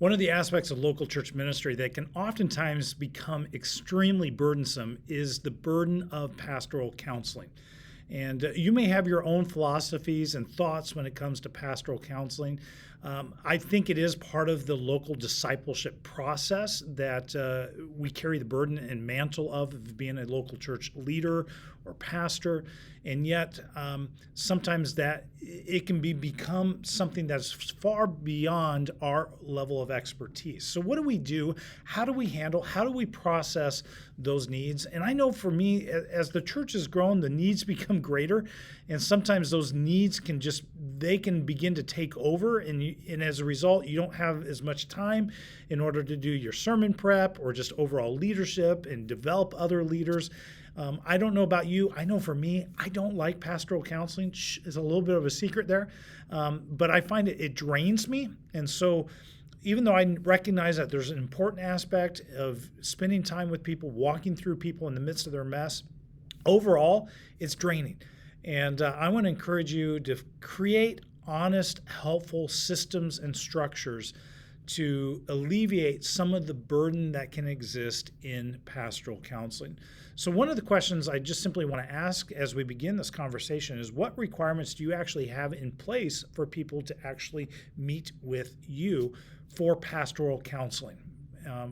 One of the aspects of local church ministry that can oftentimes become extremely burdensome is the burden of pastoral counseling. And you may have your own philosophies and thoughts when it comes to pastoral counseling. I think it is part of the local discipleship process that we carry the burden and mantle of being a local church leader or pastor. And yet, sometimes that it can become something that's far beyond our level of expertise. So what do we do? How do we handle? How do we process those needs? And I know for me, as the church has grown, the needs become greater, and sometimes those needs can begin to take over, and as a result, you don't have as much time in order to do your sermon prep or just overall leadership and develop other leaders. I don't know about you. I know for me, I don't like pastoral counseling. It's a little bit of a secret there, but I find it drains me. And so even though I recognize that there's an important aspect of spending time with people, walking through people in the midst of their mess, overall, it's draining. And I want to encourage you to create honest, helpful systems and structures to alleviate some of the burden that can exist in pastoral counseling. So one of the questions I just simply want to ask as we begin this conversation is, what requirements do you actually have in place for people to actually meet with you for pastoral counseling,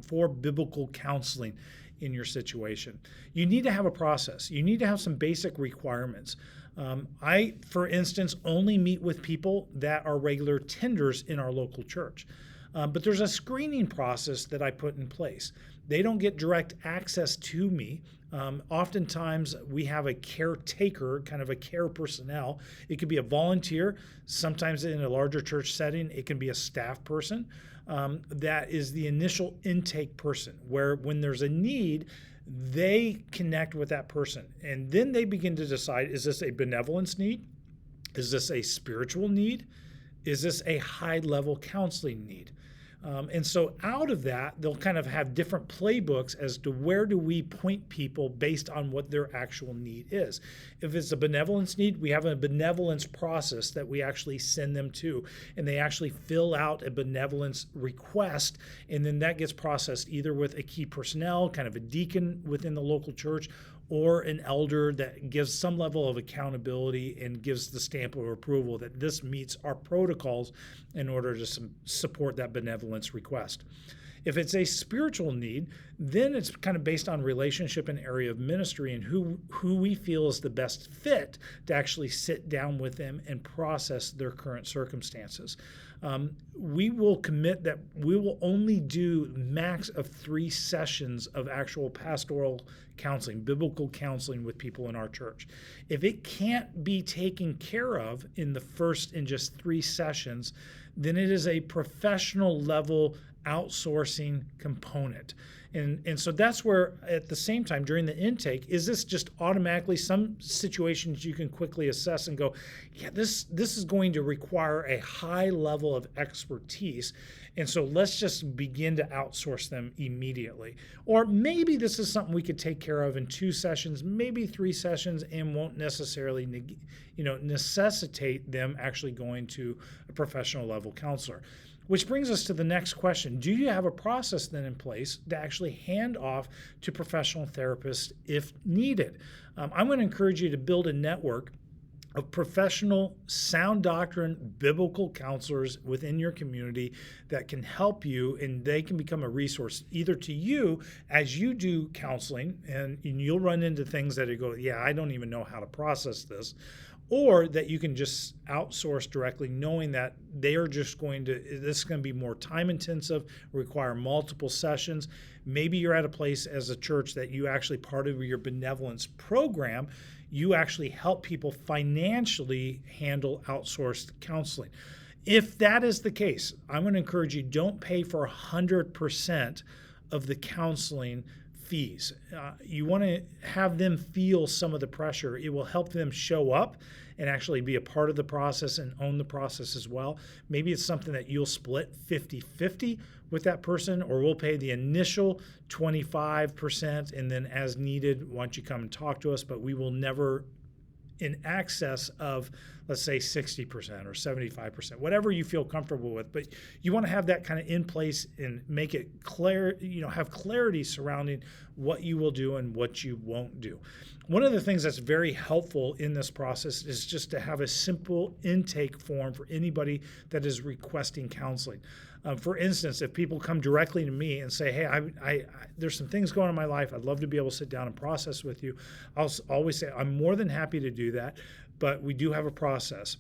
for biblical counseling in your situation? You need to have a process. You need to have some basic requirements. I, for instance, only meet with people that are regular tenders in our local church. But there's a screening process that I put in place. They don't get direct access to me. Oftentimes, we have a caretaker, kind of a care personnel. It could be a volunteer. Sometimes in a larger church setting, it can be a staff person. That is the initial intake person, where when there's a need, they connect with that person. And then they begin to decide, is this a benevolence need? Is this a spiritual need? Is this a high-level counseling need? And so out of that, they'll kind of have different playbooks as to where do we point people based on what their actual need is. If it's a benevolence need, we have a benevolence process that we actually send them to, and they actually fill out a benevolence request, and then that gets processed either with a key personnel, kind of a deacon within the local church, or an elder that gives some level of accountability and gives the stamp of approval that this meets our protocols in order to support that benevolence request. If it's a spiritual need, then it's kind of based on relationship and area of ministry and who we feel is the best fit to actually sit down with them and process their current circumstances. We will commit that we will only do max of 3 sessions of actual pastoral counseling, biblical counseling with people in our church. If it can't be taken care of in the first in just 3 sessions, then it is a professional level outsourcing component. And so that's where, at the same time, during the intake, is this just automatically some situations you can quickly assess and go, yeah, this is going to require a high level of expertise. And so let's just begin to outsource them immediately. Or maybe this is something we could take care of in 2 sessions, maybe 3 sessions, and won't necessarily necessitate them actually going to a professional level counselor. Which brings us to the next question. Do you have a process then in place to actually hand off to professional therapists if needed? I'm going to encourage you to build a network of professional, sound doctrine, biblical counselors within your community that can help you, and they can become a resource either to you as you do counseling, and you'll run into things that you go, yeah, I don't even know how to process this, or that you can just outsource directly, knowing that they are just this is going to be more time intensive, require multiple sessions. Maybe you're at a place as a church that you actually, part of your benevolence program, you actually help people financially handle outsourced counseling. If that is the case, I'm going to encourage you, don't pay for 100% of the counseling fees. You want to have them feel some of the pressure. It will help them show up and actually be a part of the process and own the process as well. Maybe it's something that you'll split 50-50 with that person, or we'll pay the initial 25%, and then as needed, why don't you come and talk to us, but we will never in excess of, let's say 60% or 75%, whatever you feel comfortable with. But you want to have that kind of in place and make it clear, have clarity surrounding what you will do and what you won't do. One of the things that's very helpful in this process is just to have a simple intake form for anybody that is requesting counseling. For instance, if people come directly to me and say, hey, there's some things going on in my life, I'd love to be able to sit down and process with you, I'll always say, I'm more than happy to do that, but we do have a process.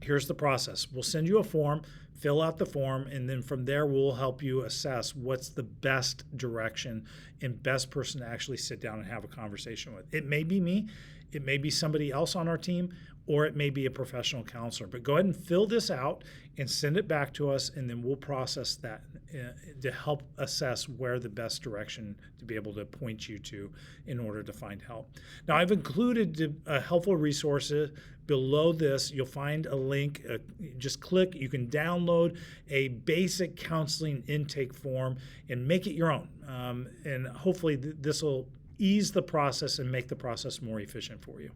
Here's the process. We'll send you a form, fill out the form, and then from there we'll help you assess what's the best direction and best person to actually sit down and have a conversation with. It may be me, it may be somebody else on our team, or it may be a professional counselor. But go ahead and fill this out and send it back to us, and then we'll process that to help assess where the best direction to be able to point you to in order to find help. Now, I've included helpful resources below this. You'll find a link. Just click. You can download a basic counseling intake form and make it your own. And hopefully this will ease the process and make the process more efficient for you.